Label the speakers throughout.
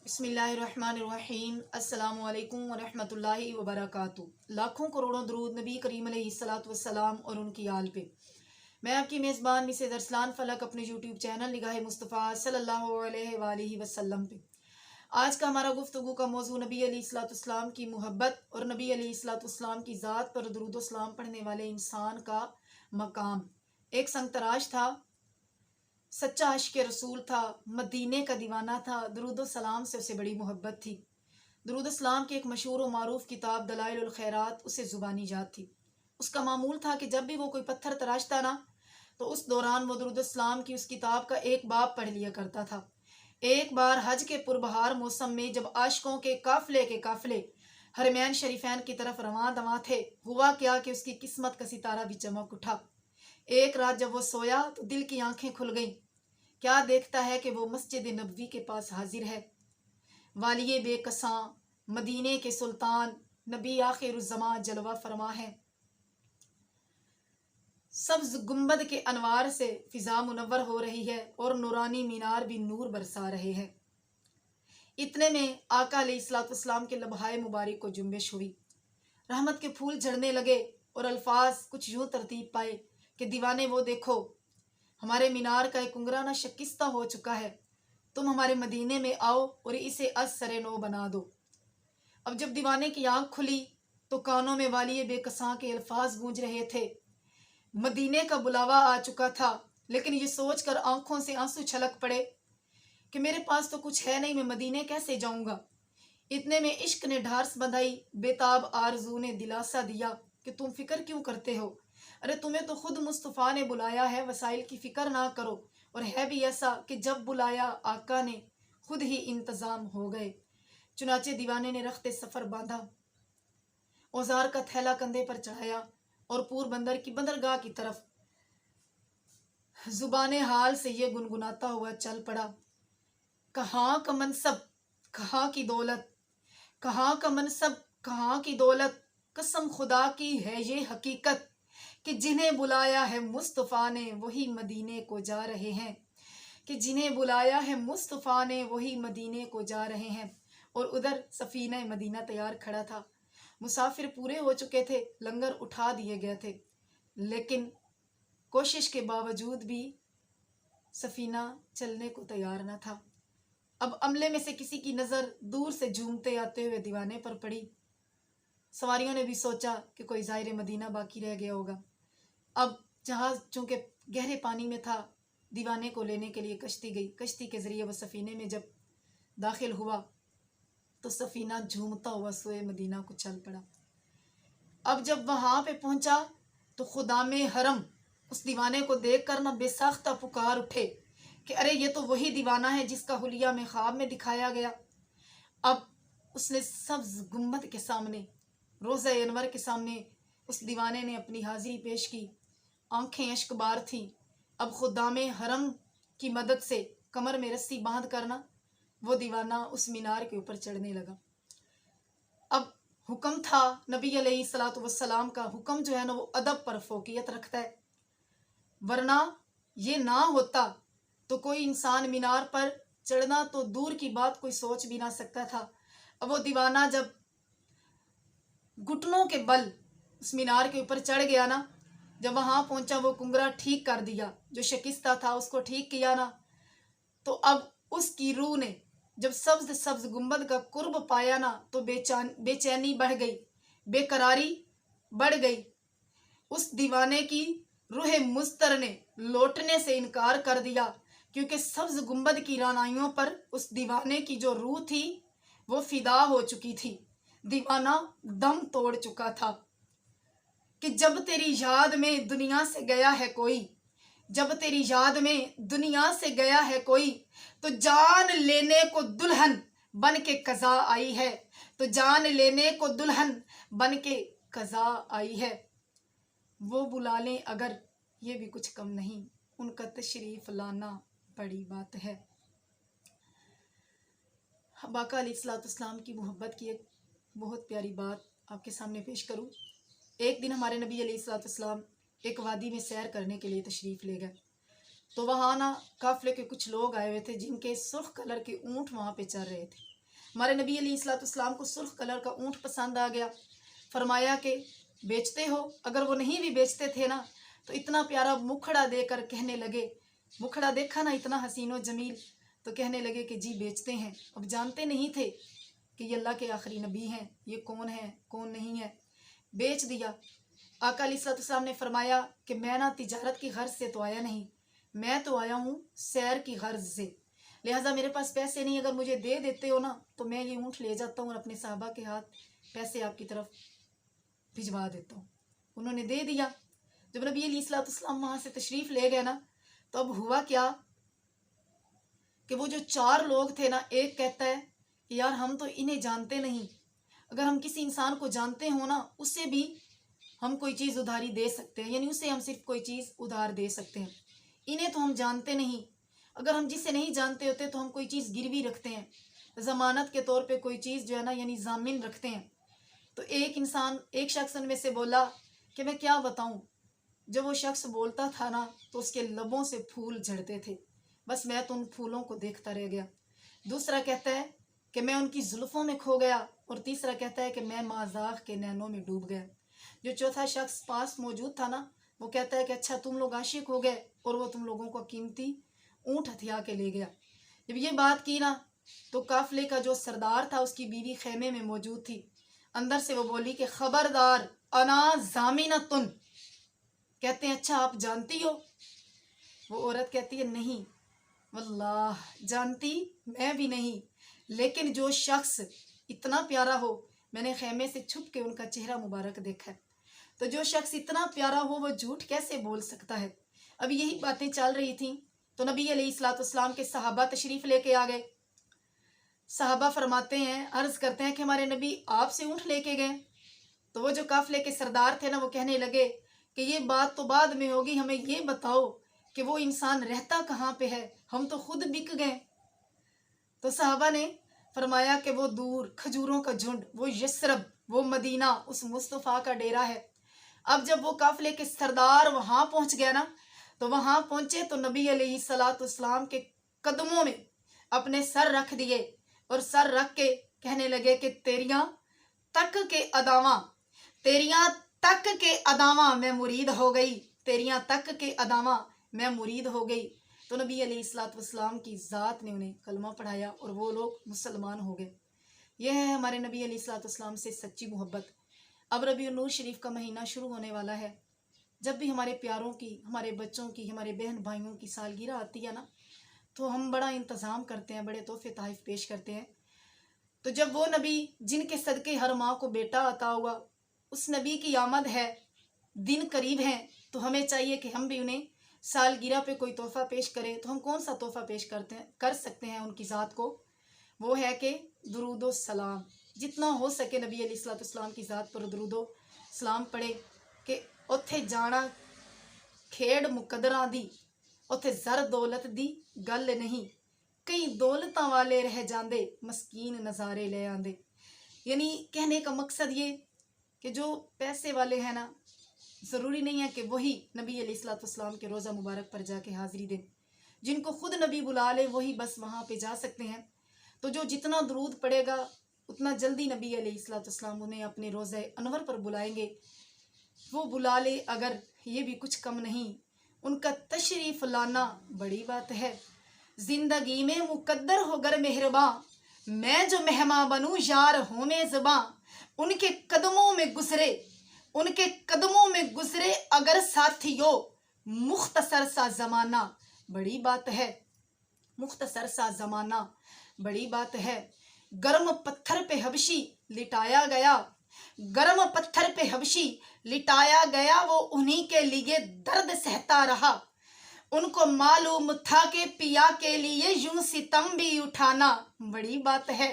Speaker 1: बिस्मिल्लाहिर्रहमानिर्रहीम अस्सलामु अलैकुम वरहमतुल्लाहि वबरकातुहू। लाखों करोड़ों दरूद नबी करीम अलैहिस्सलातु वस्सलाम और उनकी आल पे। मैं आपकी मेज़बान मिसेस अरसलान फ़लक अपने यूट्यूब चैनल निगाह मुस्तफ़ा सल्लल्लाहु अलैहि वसल्लम पे। आज का हमारा गुफ्तगू का मौजू नबी अलैहिस्सलाम की मोहब्बत और नबी अलैहिस्सलाम की ज़ात पर दुरूद व सलाम पढ़ने वाले इंसान का मकाम। एक संग तराश था, सच्चा इश्क़ रसूल था, मदीने का दीवाना था, दुरूद सलाम से उसे बड़ी मोहब्बत थी। दुरूद सलाम की एक मशहूर व मारूफ किताब दलाइलुल खैरात उसे ज़ुबानी याद थी। उसका मामूल था कि जब भी वो कोई पत्थर तराशता ना, तो उस दौरान वो दुरूद सलाम की उस किताब का एक बाब पढ़ लिया करता था। एक बार हज के पुरबहार मौसम में जब आशिकों के काफिले हरमैन शरीफैन की तरफ रवां दवां थे, हुआ क्या कि उसकी किस्मत का सितारा भी चमक उठा। एक रात जब वो सोया तो दिल की आंखें खुल गईं। क्या देखता है कि वो मस्जिद नबवी के पास हाजिर है। वालिये बेकसां मदीने के सुल्तान नबी आखिरुज़्ज़मां जलवा फरमा है। सब्ज गुंबद के अनवार से फिजा मुनव्वर हो रही है और नूरानी मीनार भी नूर बरसा रहे हैं। इतने में आका अलैहिस्सलाम के लबहाए मुबारक को जुम्बिश हुई, रहमत के फूल झड़ने लगे और अल्फाज कुछ यूं तरतीब पाए कि दीवाने वो देखो, हमारे मीनार का एक कुंगरा शकिस्ता हो चुका है, तुम हमारे मदीने में आओ और इसे सरे नो बना दो। अब जब दीवाने की आंख खुली तो कानों में वालिये बेकसां के अल्फाज गूंज रहे थे। मदीने का बुलावा आ चुका था, लेकिन ये सोचकर आंखों से आंसू छलक पड़े कि मेरे पास तो कुछ है नहीं, मैं मदीने कैसे जाऊंगा। इतने में इश्क ने ढार्स बंधाई, बेताब आरजू ने दिलासा दिया कि तुम फिक्र क्यों करते हो, अरे तुम्हें तो खुद मुस्तफ़ा ने बुलाया है, वसाइल की फिक्र ना करो। और है भी ऐसा कि जब बुलाया आका ने खुद ही इंतज़ाम हो गए। चुनाचे दीवाने ने रख्ते सफ़र बांधा, औजार का थैला कंधे पर चढ़ाया और पूर बंदर की बंदरगाह की तरफ जुबाने हाल से ये गुनगुनाता हुआ चल पड़ा। कहाँ का मनसब, कहाँ की दौलत, कहाँ का मनसब, कहाँ की दौलत, कसम खुदा की है ये हकीकत कि जिन्हें बुलाया है मुस्तफ़ा ने वही मदीने को जा रहे हैं, कि जिन्हें बुलाया है मुस्तफ़ा ने वही मदीने को जा रहे हैं। और उधर सफ़ीना मदीना तैयार खड़ा था, मुसाफिर पूरे हो चुके थे, लंगर उठा दिए गए थे, लेकिन कोशिश के बावजूद भी सफ़ीना चलने को तैयार न था। अब अमले में से किसी की नज़र दूर से झूमते आते हुए दीवाने पर पड़ी। सवारियों ने भी सोचा कि कोई ज़ाहिर मदीना बाकी रह गया होगा। अब जहाज़ चूँकि गहरे पानी में था, दीवाने को लेने के लिए कश्ती गई। कश्ती के ज़रिए वह सफ़ीने में जब दाखिल हुआ तो सफ़ीना झूमता हुआ सोए मदीना को चल पड़ा। अब जब वहाँ पे पहुँचा तो खुदामे हरम उस दीवाने को देख कर ना बेसाख्ता पुकार उठे कि अरे ये तो वही दीवाना है जिसका हुलिया में ख्वाब में दिखाया गया। अब उसने सब्ज़ गुम्बद के सामने, रोज़ा अनवर के सामने उस दीवाने ने अपनी हाजिरी पेश की। आंखें अश्कबार थीं। अब खुदामे हरम की मदद से कमर में रस्सी बांध करना वो दीवाना उस मीनार के ऊपर चढ़ने लगा। अब हुक्म था नबी अलैहिस्सलातु वस्सलाम का, हुक्म जो है ना वो अदब पर फोकियत रखता है, वरना ये ना होता तो कोई इंसान मीनार पर चढ़ना तो दूर की बात कोई सोच भी ना सकता था। अब वो दीवाना जब घुटनों के बल उस मीनार के ऊपर चढ़ गया ना, जब वहाँ पहुँचा वो कुंगरा ठीक कर दिया, जो शिकस्ता था उसको ठीक किया ना, तो अब उसकी रूह ने जब सब्ज सब्ज गुंबद का कुर्ब पाया ना तो बेचैनी बढ़ गई, बेकरारी बढ़ गई। उस दीवाने की रूह मुस्तर ने लौटने से इनकार कर दिया, क्योंकि सब्ज गुंबद की रानाइयों पर उस दीवाने की जो रूह थी वो फिदा हो चुकी थी। दीवाना दम तोड़ चुका था कि जब तेरी याद में दुनिया से गया है कोई, जब तेरी याद में दुनिया से गया है कोई, तो जान लेने को दुल्हन बन के कज़ा आई है, तो जान लेने को दुल्हन बन के कज़ा आई है। वो बुला लें अगर ये भी कुछ कम नहीं, उनका तशरीफ़ लाना बड़ी बात है। आका अलैहिस्सलाम की मोहब्बत की एक बहुत प्यारी बात आपके सामने पेश करूं। एक दिन हमारे नबी अलैहिस्सलाम एक वादी में सैर करने के लिए तशरीफ़ ले गए, तो वहाँ ना काफ़िले के कुछ लोग आए हुए थे जिनके सुर्ख कलर के ऊँट वहाँ पे चल रहे थे। हमारे नबी अलैहिस्सलाम को सुर्ख कलर का ऊँट पसंद आ गया। फरमाया कि बेचते हो? अगर वो नहीं भी बेचते थे ना तो इतना प्यारा मुखड़ा देकर कहने लगे, मुखड़ा देखा ना इतना हसीनो जमील, तो कहने लगे कि जी बेचते हैं। अब जानते नहीं थे कि ये अल्लाह के आखिरी नबी हैं, ये कौन है कौन नहीं है। बेच दिया। आका अलैहिस्सलाम ने फरमाया कि मैं ना तिजारत की गर्ज से तो आया नहीं, मैं तो आया हूँ सैर की गर्ज से, लिहाजा मेरे पास पैसे नहीं, अगर मुझे दे देते हो ना तो मैं ये ऊँट ले जाता हूँ और अपने साहबा के हाथ पैसे आपकी तरफ भिजवा देता हूँ। उन्होंने दे दिया। जब नबी अलैहिस्सलाम वहाँ से तशरीफ़ ले गए ना तो अब हुआ क्या कि वो जो 4 लोग थे ना, एक कहता है कि यार हम तो इन्हें जानते नहीं, अगर हम किसी इंसान को जानते हो ना उससे भी हम कोई चीज़ उधारी दे सकते हैं, यानी उससे हम सिर्फ कोई चीज़ उधार दे सकते हैं, इन्हें तो हम जानते नहीं। अगर हम जिससे नहीं जानते होते तो हम कोई चीज़ गिरवी रखते हैं, ज़मानत के तौर पे कोई चीज़ जो है ना यानी जामिन रखते हैं। तो एक शख्स उनमें से बोला कि मैं क्या बताऊं, जब वो शख्स बोलता था ना तो उसके लबों से फूल झड़ते थे, बस मैं तो उन फूलों को देखता रह गया। दूसरा कहता है कि मैं उनकी जुल्फ़ों में खो गया, और तीसरा कहता है कि मैं माज़ाक़ के नैनों में डूब गया। जो चौथा शख्स पास मौजूद था ना वो कहता है कि अच्छा तुम लोग आशिक हो गए, और वो तुम लोगों को कीमती ऊँट हथिया के ले गया। जब ये बात की ना तो काफिले का जो सरदार था उसकी बीवी खेमे में मौजूद थी। अंदर से वो बोली कि खबरदार अना जामिनतुन, कहते हैं अच्छा आप जानती हो? वो औरत कहती है नहीं वल्लाह जानती मैं भी नहीं, लेकिन जो शख्स इतना प्यारा हो, मैंने खेमे से छुप के उनका चेहरा मुबारक देखा है, तो जो शख्स इतना प्यारा हो वो झूठ कैसे बोल सकता है। अब यही बातें चल रही थी तो नबी अलैहिस्सलाम के सहाबा तशरीफ़ लेके आ गए। सहाबा फरमाते हैं, अर्ज़ करते हैं कि हमारे नबी आपसे ऊँट लेके गए। तो वो जो काफिले के सरदार थे ना वो कहने लगे कि ये बात तो बाद में होगी, हमें ये बताओ कि वो इंसान रहता कहाँ पे है, हम तो खुद बिक गए। तो सहाबा ने फरमाया कि वो दूर खजूरों का झुंड, वो यस्रब, वो मदीना, उस मुस्तफ़ा का डेरा है। अब जब वो काफिले के सरदार वहाँ पहुँच गया ना तो वहाँ पहुँचे तो नबी अलैहिस्सलाम के कदमों में अपने सर रख दिए और सर रख के कहने लगे कि तेरियां तक के अदावा, तेरियां तक के अदावा मैं मुरीद हो गई, तेरियां तक के अदावा मैं मुरीद हो गई। तो नबी अलैहिस्सलाम की ज़ात ने उन्हें कलमा पढ़ाया और वो लोग मुसलमान हो गए। यह है हमारे नबी अलैहिस्सलाम से सच्ची मोहब्बत। अब रबीउन नूर शरीफ का महीना शुरू होने वाला है। जब भी हमारे प्यारों की, हमारे बच्चों की, हमारे बहन भाइयों की सालगिरह आती है ना तो हम बड़ा इंतज़ाम करते हैं, बड़े तोहफे तहफ़ पेश करते हैं। तो जब वो नबी जिनके सदक़े हर माँ को बेटा अता हुआ, उस नबी की आमद है, दिन करीब हैं, तो हमें चाहिए कि हम भी उन्हें सालगिरह पे कोई तोहफ़ा पेश करें। तो हम कौन सा तोहफ़ा पेश कर सकते हैं उनकी ज़ात को? वो है कि दुरूदो सलाम, जितना हो सके नबी अलैहिस्सलाम की ज़ात पर दुरूदो सलाम पढ़े कि उत्थे जाना खेड़ मुकदरां दी, उत्थे ज़र दौलत दी गल नहीं, कई दौलतां वाले रह जांदे, मस्कीन नज़ारे ले आंदे। यानी कहने का मकसद ये कि जो पैसे वाले हैं ना, ज़रूरी नहीं है कि वही नबी अलैहिस्सलाम के रोज़ा मुबारक पर जाके हाज़िरी दें। जिनको खुद नबी बुला ले वही बस वहाँ पे जा सकते हैं। तो जो जितना दरूद पड़ेगा उतना जल्दी नबी अलैहिस्सलाम उन्हें अपने रोज़े अनवर पर बुलाएंगे। वो बुला ले अगर, ये भी कुछ कम नहीं, उनका तशरीफ़ लाना बड़ी बात है। जिंदगी में मुकद्दर होकर मेहरबां, मैं जो मेहमान बनूं यार हो में ज़बां, उनके कदमों में गुजरे, उनके कदमों में गुजरे अगर साथियों मुख्तसर सा ज़माना, बड़ी बात है। मुख्तसर सा ज़माना बड़ी बात है। गर्म पत्थर पे हबशी लिटाया गया, गर्म पत्थर पे हबशी लिटाया गया, वो उन्हीं के लिए दर्द सहता रहा। उनको मालूम था कि पिया के लिए यूं सितम भी उठाना बड़ी बात है,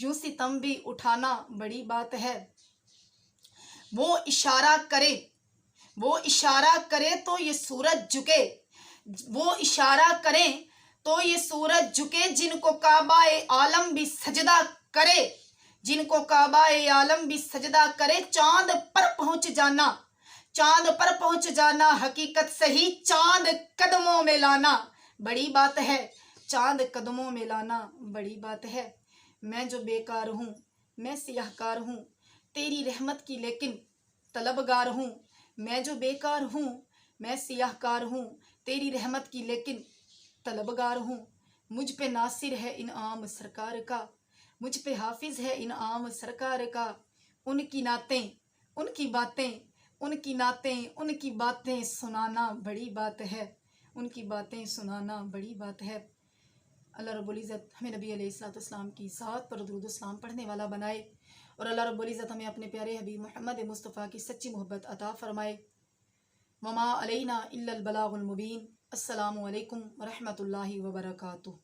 Speaker 1: यूं सितम भी उठाना बड़ी बात है। वो इशारा करे, वो इशारा करे तो ये सूरज झुके, वो इशारा करें तो ये सूरज झुके, जिनको काबाए आलम भी सजदा करे, जिनको काबाए आलम भी सजदा करे, चांद पर पहुंच जाना, चांद पर पहुंच जाना, हकीकत सही चांद कदमों में लाना बड़ी बात है, चांद कदमों में लाना बड़ी बात है। मैं जो बेकार हूँ, मैं सियाहकार हूँ तेरी रहमत की लेकिन तलबगार हूँ। मैं जो बेकार हूँ, मैं सियाहकार हूँ तेरी रहमत की लेकिन तलबगार हूँ। मुझ पे नासिर है इनाम सरकार का, मुझ पे हाफिज है इनाम सरकार का। उनकी नातें, उनकी बातें, उनकी नातें, उनकी बातें सुनाना बड़ी बात है, उनकी बातें सुनाना बड़ी बात है। अल्लाह रब्बुल इज़्ज़त हमें नबी अलैहिस्सलाम की ज़ात पर दुरूद सलाम पढ़ने वाला बनाए और अल्लाह रब्बुल इज़्ज़त हमें अपने प्यारे हबीब मोहम्मद मुस्तफ़ा की सच्ची मोहब्बत अता फ़रमाए। वमा अलैना इल्लल बलागुल मुबीन। अस्सलामु अलैकुम व रहमतुल्लाहि व बरकातुहू।